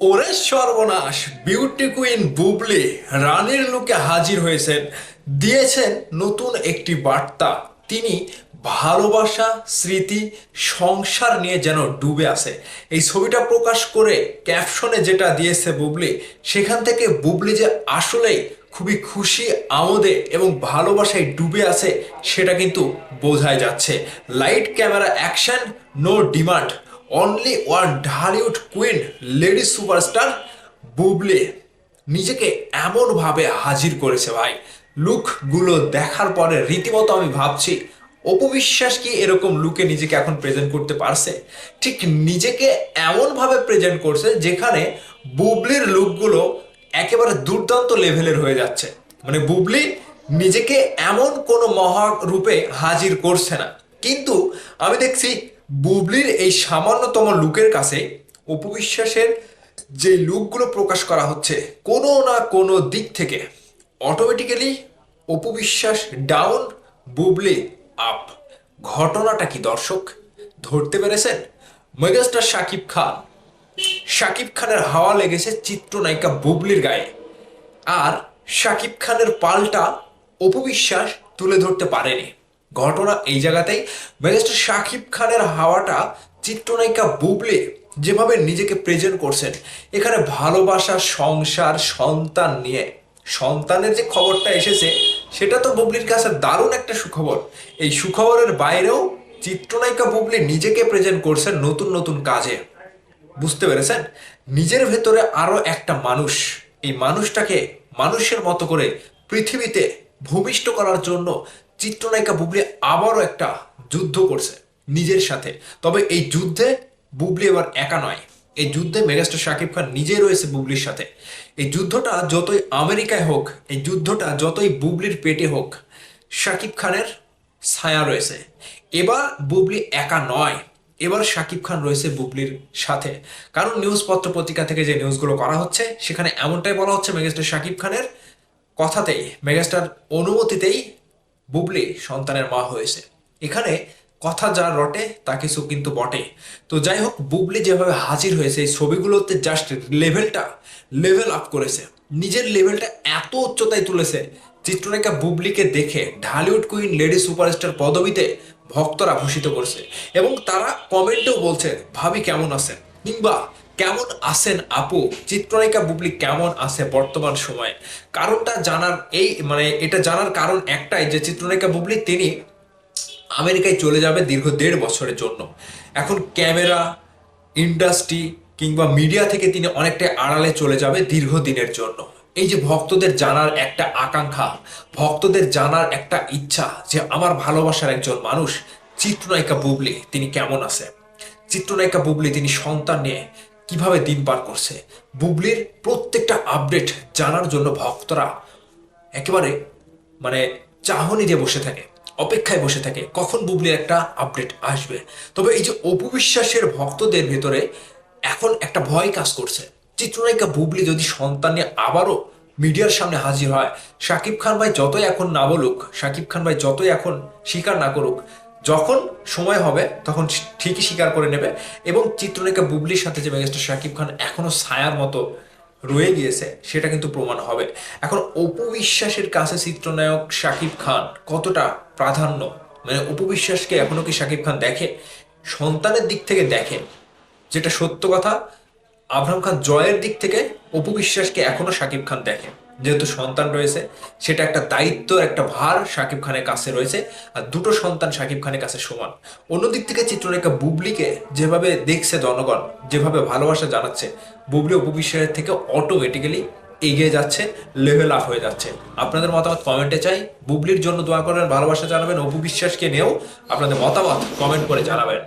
ওরে সর্বনাশ! Beauty queen Bubly রানীর লুকে হাজির হয়েছেন, দিয়েছেন নতুন একটি বার্তা। তিনি ভালোবাসা, স্মৃতি, সংসার নিয়ে যেন ডুবে আছে। এই ছবিটা প্রকাশ করে ক্যাপশনে যেটা দিয়েছে বুবলি, সেখান থেকে বুবলি যে আসলেই খুবই খুশি, আমোদে এবং ভালোবাসায় ডুবে আছে সেটা কিন্তু বোঝাই যাচ্ছে। Light, camera, action, no demand, only one Dhallywood queen, lady superstar Bubly নিজেকে এমনভাবে হাজির করেছে ভাই। লুকগুলো দেখার পরে রীতিমতো আমি ভাবছি, অপু বিশ্বাস কি এরকম লুকে নিজেকে এখন প্রেজেন্ট করতে পারছে? ঠিক নিজেকে এমনভাবে প্রেজেন্ট করছে যেখানে বুবলির লুকগুলো একেবারে দুর্দান্ত লেভেলের হয়ে যাচ্ছে। মানে বুবলি নিজেকে এমন কোনো মহারূপে হাজির করছে না, কিন্তু আমি দেখছি বুবলির এই সামান্যতম লুকের কাছে অপু বিশ্বাসের যে লুকগুলো প্রকাশ করা হচ্ছে কোনো না কোনো দিক থেকে automatically Apu Biswas down, Bubly up. ঘটনাটা কি দর্শক ধরতে পেরেছেন? মেগাস্টার শাকিব খান, শাকিব খানের হাওয়া লেগেছে চিত্রনায়িকা বুবলির গায়ে, আর শাকিব খানের পাল্টা অপু বিশ্বাস তুলে ধরতে পারেনি। ঘটনা এই জায়গাতেই, মেগাস্টার শাকিব খানের হাওয়াটা চিত্রনায়িকা বুবলি যেভাবে নিজেকে প্রেজেন্ট করছেন, এখানে ভালোবাসা, সংসার, সন্তান নিয়ে, সন্তানের যে খবরটা এসেছে সেটা তো বুবলির কাছে দারুণ একটা সুখবর। এই সুখবরের বাইরেও চিত্রনায়িকা বুবলি নিজেকে প্রেজেন্ট করছেন নতুন নতুন কাজে। বুঝতে পেরেছেন? নিজের ভেতরে আরো একটা মানুষ, এই মানুষটাকে মানুষের মতো করে পৃথিবীতে ভূমিষ্ঠ করার জন্য চিত্রনায়িকা বুবলি আবারও একটা যুদ্ধ করছে নিজের সাথে। তবে এই যুদ্ধে বুবলি এবার একা নয়, এই যুদ্ধে মেগাস্টার শাকিব খান নিজে রয়েছে বুবলির সাথে। এই যুদ্ধটা যতই আমেরিকায় হোক, এই যুদ্ধটা যতই বুবলির পেটে হোক, শাকিব খানের ছায়া রয়েছে। এবার বুবলি একা নয়, এবার শাকিব খান রয়েছে বুবলির সাথে। কারণ নিউজ পত্র পত্রিকা থেকে যে নিউজগুলো করা হচ্ছে সেখানে এমনটাই বলা হচ্ছে, মেগাস্টার শাকিব খানের কথাতেই, মেগাস্টার অনুমতিতেই বুবলি সন্তানের মা হয়েছে। এখানে কথা যা রটে তা কিছু কিন্তু বটে। তো যাই হোক, বুবলি যেভাবে হাজির হয়েছে এই ছবিগুলোতে, জাস্ট লেভেল আপ করেছে, নিজের লেভেলটা এত উচ্চতায় তুলেছে। চিত্রনায়িকা বুবলিকে দেখে ঢালিউড কুইন, লেডি সুপারস্টার পদবিতে ভক্তরা ভূষিত করছে, এবং তারা কমেন্টেও বলছে ভাবি কেমন আছেন, কিংবা কেমন আছেন আপু, চিত্রনায়িকা বুবলি কেমন আছে বর্তমান সময়ে। কারণটা জানার এটা জানার কারণ একটাই, যে চিত্রনায়িকা বুবলি তিনি আমেরিকায় চলে যাবে দীর্ঘ 1.5 বছরের জন্য। এখন ক্যামেরা, ইন্ডাস্ট্রি কিংবা মিডিয়া থেকে তিনি অনেকটাই আড়ালে চলে যাবে দীর্ঘদিনের জন্য। এই যে ভক্তদের জানার একটা আকাঙ্ক্ষা, ভক্তদের জানার একটা ইচ্ছা, যে আমার ভালোবাসার একজন মানুষ চিত্রনায়িকা বুবলি তিনি কেমন আছে, চিত্রনায়িকা বুবলি তিনি সন্তান নিয়ে কিভাবে দিন পার করছে, বুবলির প্রত্যেকটা আপডেট জানার জন্য ভক্তরা একেবারে মানে চাহনি দিয়ে বসে থাকে, অপেক্ষায় বসে থাকে কখন বুবলির একটা আপডেট আসবে। তবে এই যে অপু বিশ্বাসের ভক্তদের ভেতরে এখন একটা ভয় কাজ করছে, চিত্রনায়িকা বুবলি যদি সন্তান নিয়ে আবারও মিডিয়ার সামনে হাজির হয়, শাকিব খান ভাই যতই এখন না বলুক, শাকিব খান ভাই যতই এখন স্বীকার না করুক, যখন সময় হবে তখন ঠিকই স্বীকার করে নেবে। এবং চিত্রনায়িকা বুবলির সাথে যে মেগাস্টার শাকিব খান এখনো ছায়ার মতো রয়ে গিয়েছে সেটা কিন্তু প্রমাণ হবে। এখন অপু বিশ্বাসের কাছে চিত্রনায়ক শাকিব খান কতটা প্রাধান্য, মানে অপু বিশ্বাসকে এখনো কি শাকিব খান দেখে, সন্তানের দিক থেকে দেখে, যেটা সত্য কথা। আবরাম খান জয়ের দিক থেকে অপু বিশ্বাসকে এখনো শাকিব খান দেখে, যেহেতু সন্তান রয়েছে, সেটা একটা দায়িত্ব, একটা ভার শাকিব খানের কাছে রয়েছে, আর দুটো সন্তান শাকিব খানের কাছে সমান। অন্যদিক থেকে চিত্রনায়িকা বুবলিকে যেভাবে দেখছে জনগণ, যেভাবে ভালোবাসা জানাচ্ছে, বুবলি অপু বিশ্বাসের থেকে অটোমেটিক্যালি এগিয়ে যাচ্ছে, লেভেল আপ হয়ে যাচ্ছে। আপনাদের মতামত কমেন্টে চাই। বুবলির জন্য দোয়া করবেন, ভালোবাসা জানাবেন, অপু বিশ্বাসকে নিয়েও আপনাদের মতামত কমেন্ট করে জানাবেন।